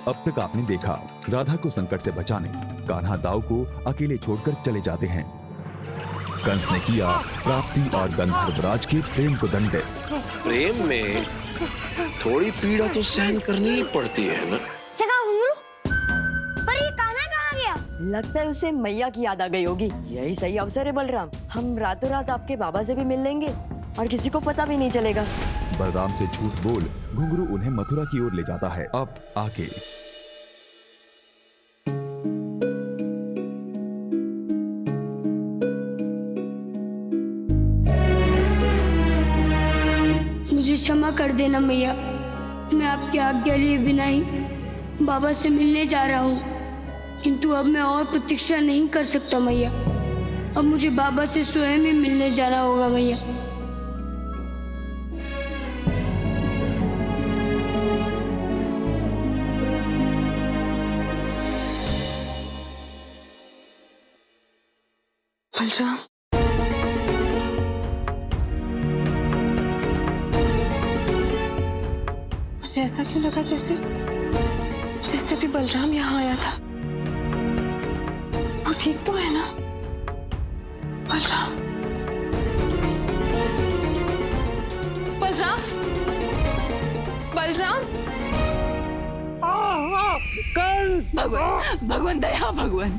अब तक आपने देखा राधा को संकट से बचाने कान्हा दाव को अकेले छोड़कर चले जाते हैं। कंस ने किया प्राप्ति और गंधर्वराज के प्रेम को दंडित। प्रेम में थोड़ी पीड़ा तो सहन करनी ही पड़ती है ना। जगह घुंघरू, पर ये कान्हा कहाँ गया? लगता है उसे मैया की याद आ गई होगी। यही सही अवसर है बलराम, हम रातों रात आपके बाबा से भी मिल लेंगे और किसी को पता भी नहीं चलेगा। बलराम से झूठ बोल घुंघरू उन्हें मथुरा की ओर ले जाता है। अब आगे मुझे क्षमा कर देना मैया, मैं आपकी आज्ञा लिए बिना ही बाबा से मिलने जा रहा हूँ, किंतु अब मैं और प्रतीक्षा नहीं कर सकता मैया। अब मुझे बाबा से स्वयं ही मिलने जाना होगा मैया। बलराम, मुझे ऐसा क्यों लगा जैसे जैसे भी बलराम यहाँ आया था। वो ठीक तो है ना? बलराम, बलराम, बलराम, भगवान, भगवान दया, भगवान।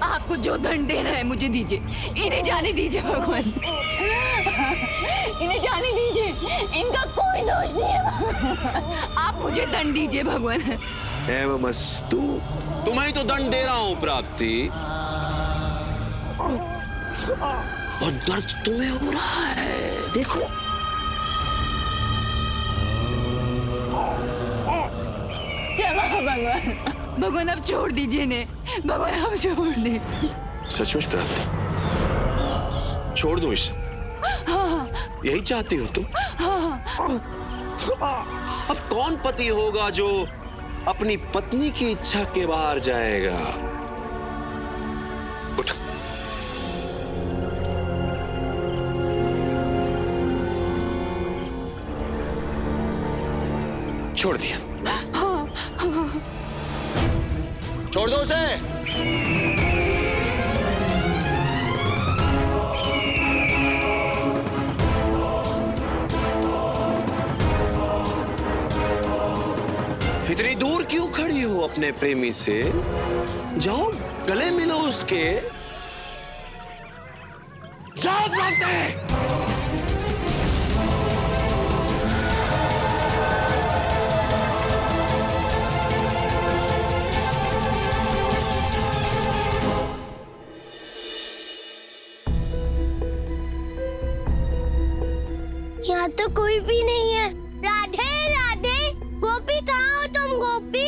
आपको जो दंड देना है मुझे दीजिए, इन्हें जाने दीजिए भगवान, इन्हें जाने दीजिए, इनका कोई दोष नहीं है। आप मुझे दंड दीजिए भगवान। एवमस्तु, तुम्हें तो दंड दे रहा हूं प्राप्ति, और दर्द तुम्हें हो रहा है, देखो। क्षमा भगवान, भगवान अब छोड़ दीजिए इन्हें, भगवान अब छोड़ दे। सचमुच प्राप्ति, छोड़ दो इसे? यही चाहती हो तुम? अब कौन पति होगा जो अपनी पत्नी की इच्छा के बाहर जाएगा? उठ। छोड़ दिया, छोड़ दो उसे। इतनी दूर क्यों खड़ी हो अपने प्रेमी से? जाओ गले मिलो उसके, जाओ प्राप्ति। यहाँ तो कोई भी नहीं है। राधे राधे, गोपी कहाँ हो तुम? गोपी,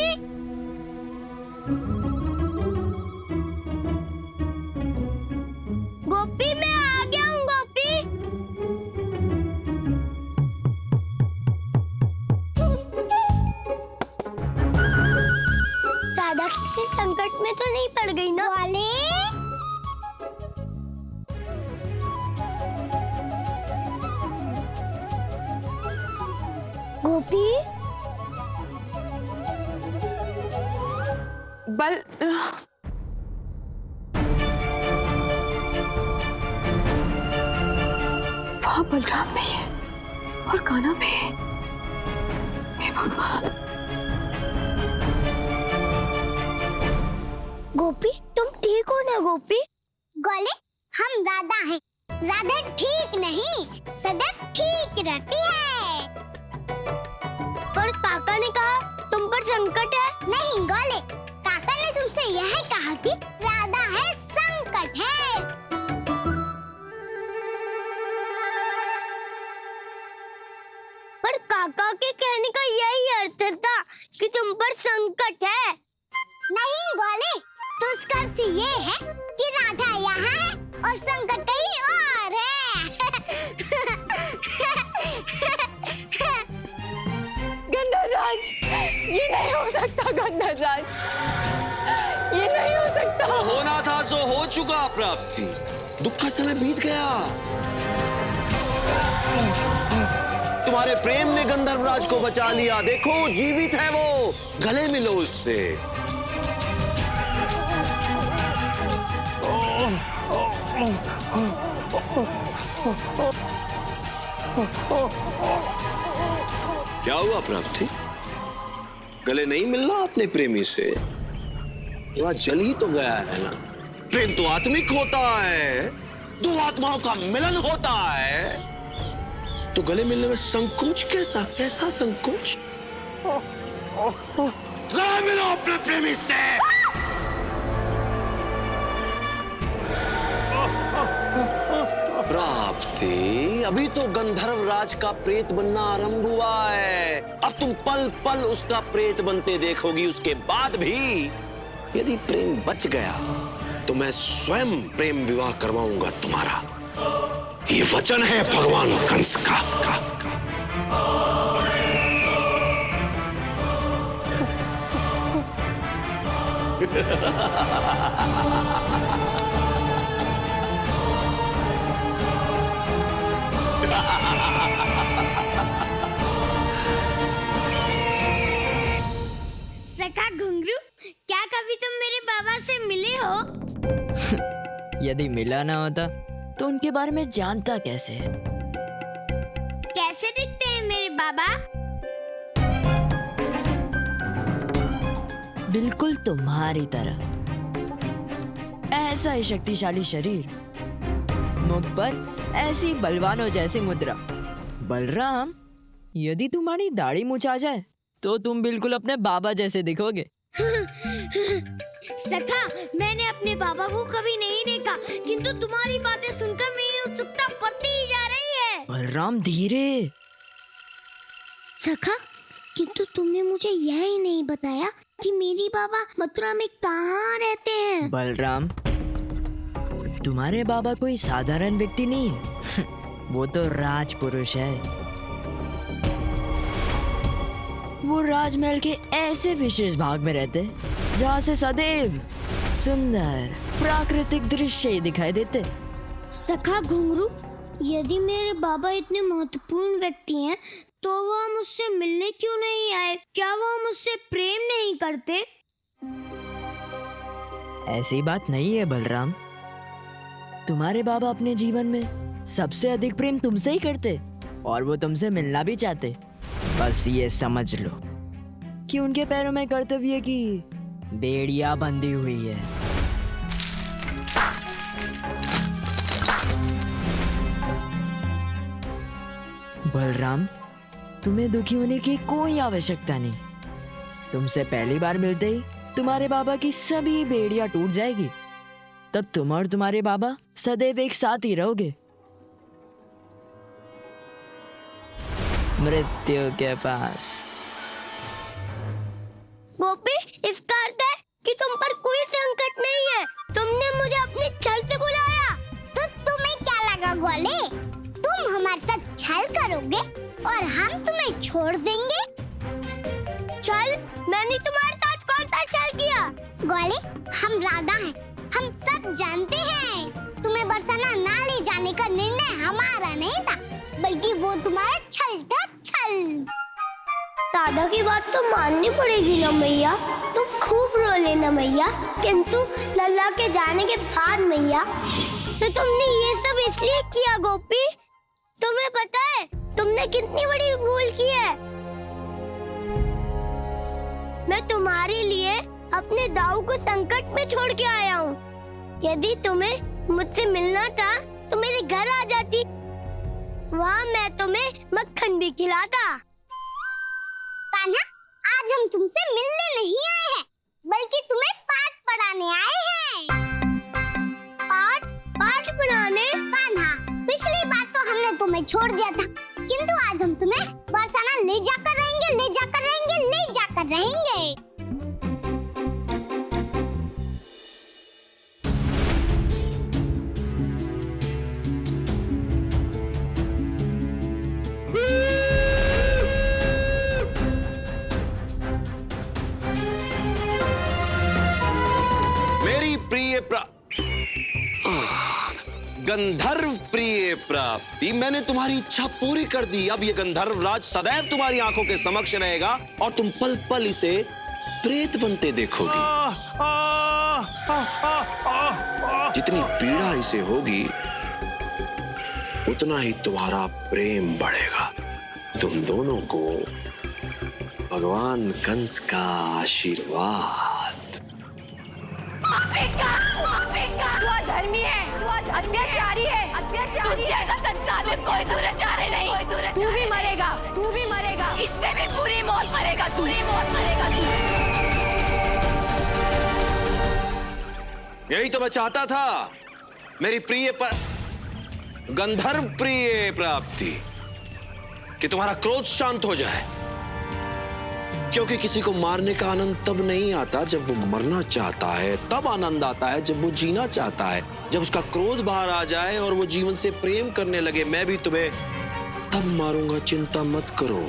गोपी मैं आ गया हूँ। गोपी, राधा किसी संकट में तो नहीं पड़ गई ना? वाले गोपी, बल वहाँ बलराम नहीं है और कान्हा भी है। हे भगवान। गोपी तुम ठीक हो ना? गोपी, गोले हम राधा हैं। राधा ठीक नहीं, सदा ठीक रहती है। पर काका ने कहा तुम पर संकट है। नहीं गोले, काका ने तुमसे यह कहा कि राधा है संकट है। पर काका के कहने का यही अर्थ था कि तुम पर संकट है। नहीं गोले, तो उसका अर्थ ये है कि राधा यहाँ है और संकट कहीं और है। गंधर्वराज, ये नहीं हो सकता गंधर्वराज, ये नहीं हो सकता। तो होना था सो हो चुका प्राप्ति, दुख का समय बीत गया। तुम्हारे प्रेम ने गंधर्वराज को बचा लिया। देखो जीवित है वो, गले मिलो उससे। क्या हुआ प्राप्ति, गले नहीं मिल रहा अपने प्रेमी से? थोड़ा जल ही तो गया है ना। प्रेम तो आत्मिक होता है, दो आत्माओं का मिलन होता है, तो गले मिलने में संकोच कैसा? कैसा संकोच? गले मिलो अपने प्रेमी से। प्राप्ति, अभी तो गंधर्व राज का प्रेत बनना आरंभ हुआ है। अब तुम पल पल उसका प्रेत बनते देखोगी। उसके बाद भी यदि प्रेम बच गया तो मैं स्वयं प्रेम विवाह करवाऊंगा तुम्हारा। ये वचन है भगवान कंस का। सखा घुंघरू, क्या कभी तुम मेरे बाबा से मिले हो? यदि मिला ना होता तो उनके बारे में जानता कैसे? कैसे दिखते हैं मेरे बाबा? बिल्कुल तुम्हारी तरह। ऐसा ही शक्तिशाली शरीर, मुख पर ऐसी बलवानों जैसी मुद्रा। बलराम, यदि तुम्हारी दाढ़ी मूंछ आ जाए तो तुम बिल्कुल अपने बाबा जैसे दिखोगे। सखा, मैंने अपने बाबा को कभी नहीं देखा, किंतु तुम्हारी बातें सुनकर मेरी उत्सुकता बढ़ती ही जा रही है। बलराम धीरे। सखा, किंतु तुमने मुझे यह ही नहीं बताया कि मेरी बाबा मथुरा में कहाँ रहते हैं। बलराम, तुम्हारे बाबा कोई साधारण व्यक्ति नहीं है। वो तो राजपुरुष है। वो राजमहल के ऐसे विशेष भाग में रहते जहाँ से सदैव सुंदर प्राकृतिक दृश्य दिखाई देते। सखा घुंघरू, यदि मेरे बाबा इतने महत्वपूर्ण व्यक्ति हैं, तो वह मुझसे मिलने क्यों नहीं आए? क्या वह मुझसे प्रेम नहीं करते? ऐसी बात नहीं है बलराम। तुम्हारे बाबा अपने जीवन में सबसे अधिक प्रेम तुमसे ही करते और वो तुमसे मिलना भी चाहते। बस ये समझ लो कि उनके पैरों में कर्तव्य की बेड़ियां बंधी हुई है। बलराम, तुम्हें दुखी होने की कोई आवश्यकता नहीं। तुमसे पहली बार मिलते ही तुम्हारे बाबा की सभी बेड़ियां टूट जाएगी। तब तुम और तुम्हारे बाबा सदैव एक साथ ही रहोगे। मृत्यु के पास। गोपी, इसका अर्थ है कि तुम पर कोई संकट नहीं है। तुमने मुझे अपने छल से बुलाया। तो तुम्हें क्या लगा ग्वाले? तुम हमारे साथ छल करोगे और हम तुम्हें छोड़ देंगे? छल? मैंने तुम्हारे साथ कौन सा छल किया? ग्वाले, हम राधा हैं। हम सब जानते हैं। तुम्हें बरसाना ना ले जाने का निर्णय हमारा नहीं था, बल्कि वो तुम्हारा छल था, छल। दादा की बात तो माननी पड़ेगी ना मैया। तुम खूब रो लेना मैया, किंतु लल्ला के जाने के बाद मैया। तो तुमने ये सब इसलिए किया गोपी? तुम्हें पता है तुमने कितनी बड़ी भूल की है? मैं तुम्हारे लिए अपने दाऊ को संकट में छोड़ के आया हूँ। यदि तुम्हें मुझसे मिलना था तो मेरे घर आ जाती। वहाँ मैं तुम्हें मक्खन भी खिलाता। कान्हा, आज हम तुमसे मिलने नहीं आए हैं, बल्कि तुम्हें पाठ पढ़ाने आए हैं। पाठ पढ़ाने? कान्हा, पिछली बार तो हमने तुम्हें छोड़ दिया था, किंतु आज हम तुम्हें बरसाना ले जाकर रहेंगे, ले जाकर रहेंगे, ले जाकर रहेंगे। गंधर्व प्रिय प्राप्ति, मैंने तुम्हारी इच्छा पूरी कर दी। अब ये गंधर्व राज सदैव तुम्हारी आंखों के समक्ष रहेगा और तुम पल पल इसे प्रेत बनते देखोगी। जितनी पीड़ा इसे होगी उतना ही तुम्हारा प्रेम बढ़ेगा। तुम दोनों को भगवान कंस का आशीर्वाद। तू अधर्मी है, तू अत्याचारी है, अत्याचारी जैसा संसार में कोई दुराचारी नहीं। तू भी मरेगा, तू भी मरेगा, इससे भी बुरी मौत मरेगा, तू ही मौत मरेगा तू। यही तो मैं चाहता था, मेरी प्रिय पर गंधर्व प्रिय प्राप्ति, कि तुम्हारा क्रोध शांत हो जाए। क्योंकि किसी को मारने का आनंद तब नहीं आता जब वो मरना चाहता है, तब आनंद आता है जब वो जीना चाहता है। जब उसका क्रोध बाहर आ जाए और वो जीवन से प्रेम करने लगे। मैं भी तुम्हें तब मारूंगा, चिंता मत करो।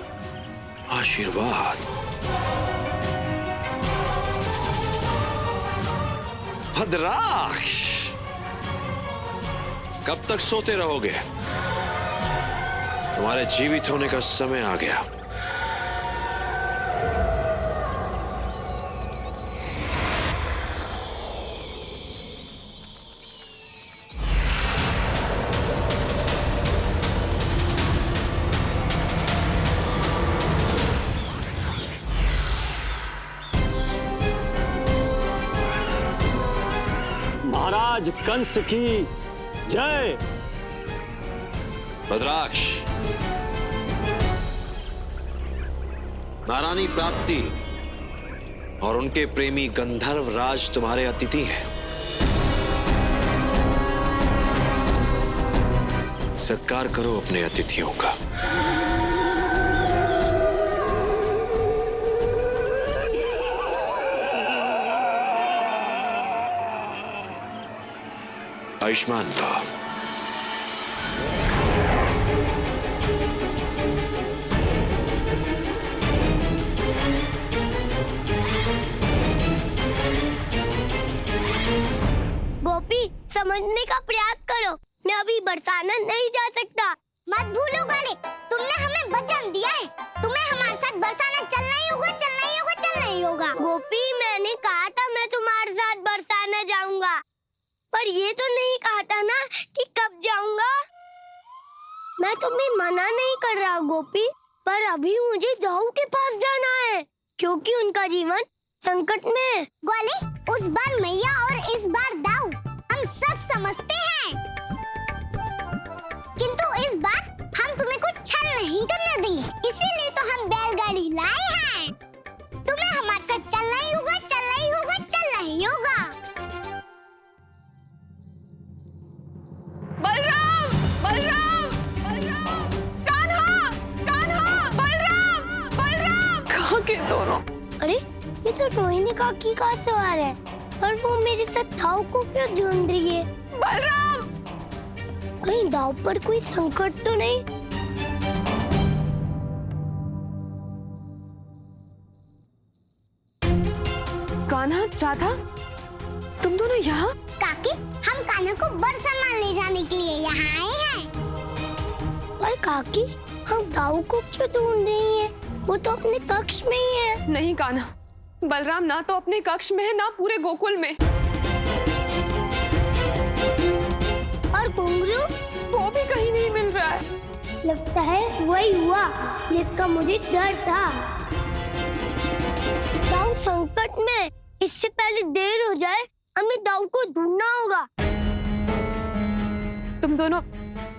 आशीर्वाद। भद्राक्ष, कब तक सोते रहोगे? तुम्हारे जीवित होने का समय आ गया। महाराज कंस की जय। भद्राक्ष, महारानी प्राप्ति और उनके प्रेमी गंधर्व राज तुम्हारे अतिथि हैं। सत्कार करो अपने अतिथियों का। आयुष्मान भव। गोपी, समझने का प्रयास करो। मैं अभी बरसाना नहीं जा सकता। मत भूलो गोले, तुमने हमें वचन दिया है। तुम्हें हमारे साथ बरसाना चलना ही होगा, चलना ही होगा, चलना ही होगा। गोपी, मैंने कहा था मैं तुम्हारे साथ बरसाना जाऊंगा, पर ये तो नहीं कहा था ना कि कब जाऊंगा। मैं तुम्हें मना नहीं कर रहा गोपी, पर अभी मुझे दाऊ के पास जाना है क्योंकि उनका जीवन संकट में है। गोले, उस बार मैया और इस बार दाऊ हम सब समझते हैं, किंतु इस बार हम तुम्हें कुछ छल नहीं करने देंगे। इसीलिए तो हम बैलगाड़ी लाए हैं। तुम्हें हमारे साथ चलना ही होगा, चलना ही होगा, चलना ही होगा। बलराम, बलराम, बलराम, कान्हा, कान्हा, बलराम, बलराम। कहाँ के दोनों? अरे, ये तो रोहिणी काकी का सवार है, पर वो मेरे साथ दाऊ को क्यों ढूंढ रही है? बलराम, कहीं दाऊ पर कोई संकट तो नहीं? कान्हा, राधा, तुम दोनों यहाँ? काकी, हम कान्हा को बरसाना ले जाने के लिए यहाँ आए हैं। पर काकी, हम दाऊ को क्यों ढूंढ रही हैं? वो तो अपने कक्ष में ही है। नहीं कान्हा, बलराम ना तो अपने कक्ष में है, ना पूरे गोकुल में। और घुंघरू? वो भी कहीं नहीं मिल रहा है। लगता है वही हुआ जिसका मुझे डर था। दाऊ संकट में, इससे पहले देर हो जाए हमें दाऊ को ढूंढना होगा। तुम दोनों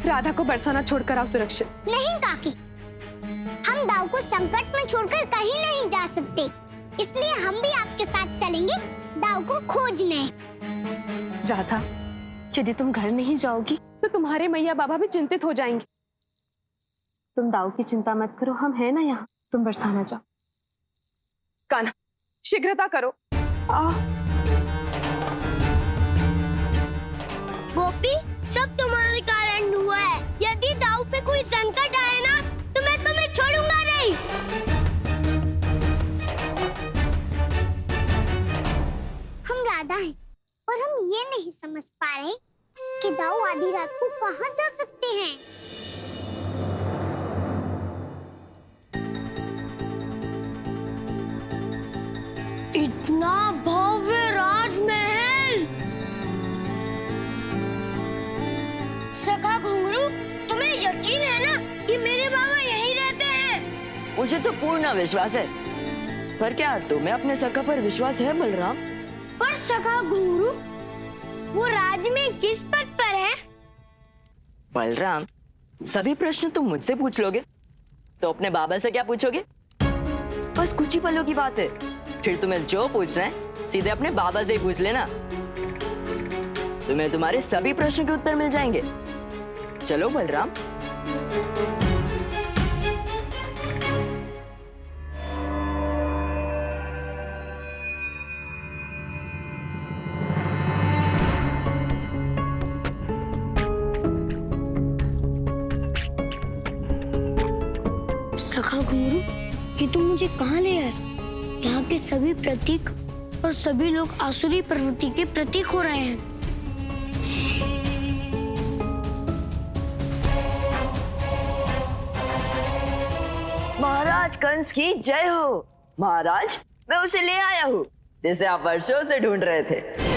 राधा को बरसाना छोड़कर आओ सुरक्षित। नहीं काकी, हम दाऊ को संकट में छोड़कर कहीं नहीं जा सकते, इसलिए हम भी आपके साथ चलेंगे दाऊ को खोजने। राधा, यदि तुम घर नहीं जाओगी तो तुम्हारे मैया बाबा भी चिंतित हो जाएंगे। तुम दाऊ की चिंता मत करो, हम हैं ना यहाँ। तुम बरसाना जाओ। कान्हा, शीघ्रता करो। गोपी, सब तुम्हारे कारण हुआ है। यदि दाऊ पे कोई संकट आए ना तो मैं तुम्हें छोड़ूंगा नहीं। हम राधा हैं और हम ये नहीं समझ पा रहे कि दाऊ आधी रात को कहाँ जा सकते हैं। इतना भव्य राजमहल। सखा घुंघरू, तुम्हें यकीन है ना कि मेरे बाबा यहीं रहते हैं? मुझे तो पूर्ण विश्वास है। पर क्या तुम्हें अपने सखा पर विश्वास है बलराम? पर सखा घुंघरू, वो राज में किस पद पर है? बलराम, सभी प्रश्न तुम मुझसे पूछ लोगे तो अपने बाबा से क्या पूछोगे? बस कुछ ही पलों की बात है। फिर तुम्हें जो पूछना है सीधे अपने बाबा से ही पूछ लेना। तुम्हें तुम्हारे सभी प्रश्नों के उत्तर मिल जाएंगे। चलो बलराम। सखा घुंघरू, ये तुम मुझे कहाँ ले आए? यहाँ के सभी प्रतीक और सभी लोग आसुरी प्रवृत्ति के प्रतीक हो रहे हैं। महाराज कंस की जय हो। महाराज, मैं उसे ले आया हूँ जिसे आप वर्षों से ढूंढ रहे थे।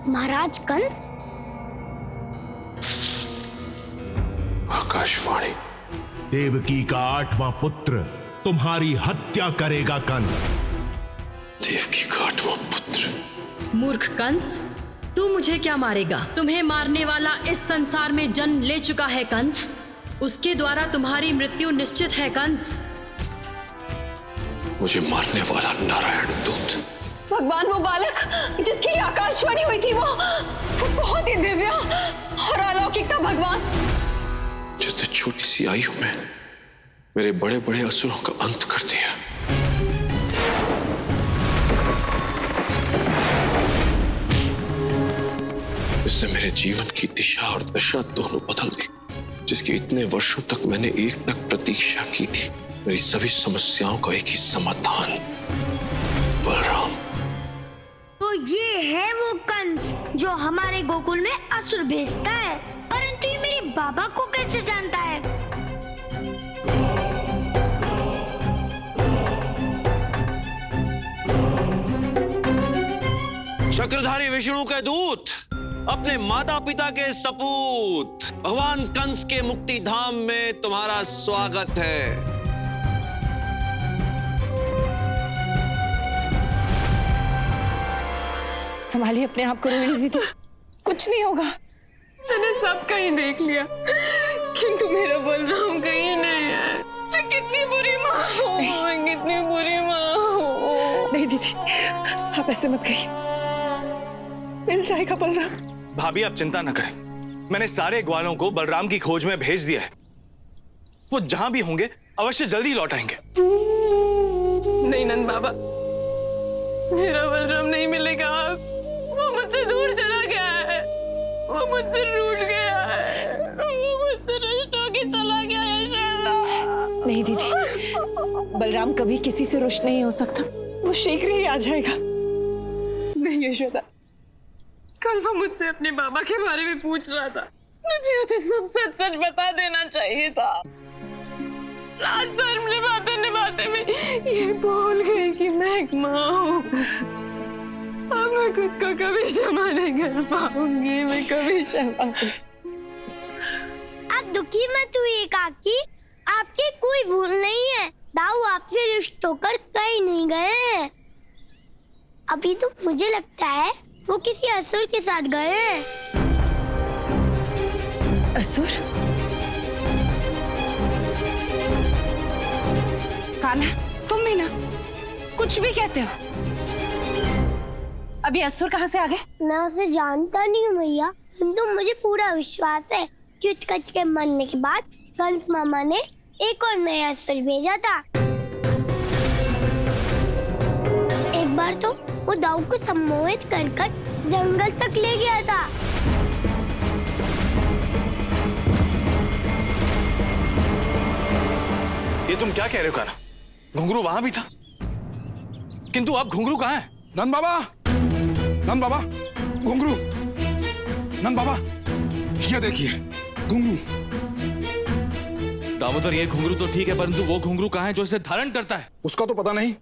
महाराज कंस? आकाशवाणी। देवकी का 8वां पुत्र तुम्हारी हत्या करेगा कंस। देवकी का 8वां पुत्र? मूर्ख कंस, तू मुझे क्या मारेगा? तुम्हें मारने वाला इस संसार में जन्म ले चुका है कंस। उसके द्वारा तुम्हारी मृत्यु निश्चित है कंस। मुझे मारने वाला नारायण दूत? भगवान, वो बालक जिसके लिए आकाशवाणी हुई थी, वो बहुत ही दिव्य और अलौकिक था भगवान। जिसने छोटी सी आयु में मेरे बड़े बड़े असुरों का अंत कर दिया। इसने मेरे जीवन की दिशा और दशा दोनों बदल दी। जिसकी इतने वर्षों तक मैंने एक तक प्रतीक्षा की थी, मेरी सभी समस्याओं का एक ही समाधान, बलराम। तो ये है वो कंस जो हमारे गोकुल में असुर भेजता है। परंतु ये मेरे बाबा को कैसे जानता है? चक्रधारी विष्णु के दूत, अपने माता पिता के सपूत, भगवान कंस के मुक्ति धाम में तुम्हारा स्वागत है। संभालिए अपने आप को रोहिणी दीदी, कुछ नहीं होगा। मैंने सब कहीं देख लिया, किंतु मेरा बलराम कहीं नहीं है। मैं कितनी बुरी माँ हूँ, मैं कितनी बुरी माँ हूँ। नहीं दीदी, आप ऐसे मत कहिए, मिल जाएगा बलराम। भाभी, आप चिंता न करें। मैंने सारे ग्वालों को बलराम की खोज में भेज दिया है। वो जहां भी होंगे अवश्य जल्दी लौट आएंगे। नहीं नंद बाबा, मेरा बलराम नहीं मिलेगा। वो मुझसे दूर चला गया है, वो मुझसे रूठ गया है, वो मुझसे रुष्ट होके चला गया है। यशोदा। नहीं दीदी, बलराम कभी किसी से रुष्ट नहीं हो सकता, वो शीघ्र ही आ जाएगा। नहीं यशोदा, कल वो मुझसे अपने बाबा के बारे में पूछ रहा था। मुझे उसे सब सच सच बता देना चाहिए था। राजधर्म निभाते निभाते मैं ये भूल गई कि मैं एक माँ हूँ। अब मैं खुद को कभी क्षमा नहीं कर पाऊंगी, मैं कभी क्षमा नहीं। आप दुखी मत हुई काकी, आपकी कोई भूल नहीं है। दाऊ आपसे रुष्ट होकर कहीं नहीं गए हैं। अभी तो मुझे लगता है वो किसी असुर के साथ गए हैं। असुर? कान्हा, तुम भी ना कुछ भी कहते हो। अभी असुर कहाँ से आ गए? मैं उसे जानता नहीं हूँ भैया, किंतु मुझे पूरा विश्वास है कि उत्कच के मरने के बाद कंस मामा ने एक और नया असुर भेजा था। एक बार तो वो दाऊ को सम्मोहित कर जंगल तक ले गया था। ये तुम क्या कह रहे हो कान्हा? घुंघरू वहां भी था, किंतु अब घुंघरू कहाँ है? नंद बाबा, नंद बाबा, घुंघरू, नंद बाबा, ये देखिए घुंघरू। दामोदर, ये घुंघरू तो ठीक है, परंतु वो घुंघरू कहाँ है जो इसे धारण करता है? उसका तो पता नहीं,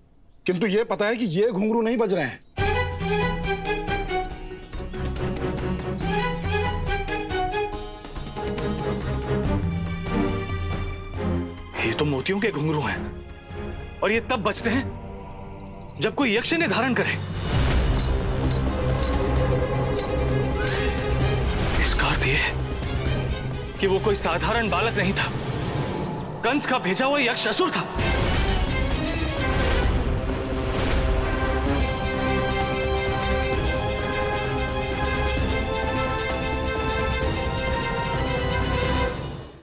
किंतु ये पता है कि ये घुंघरू नहीं बज रहे हैं। ये तो मोतियों के घुंघरू हैं, और ये तब बजते हैं जब कोई यक्ष इन्हें धारण करे। इसका अर्थ ये कि वो कोई साधारण बालक नहीं था, कंस का भेजा हुआ यक्ष असुर था।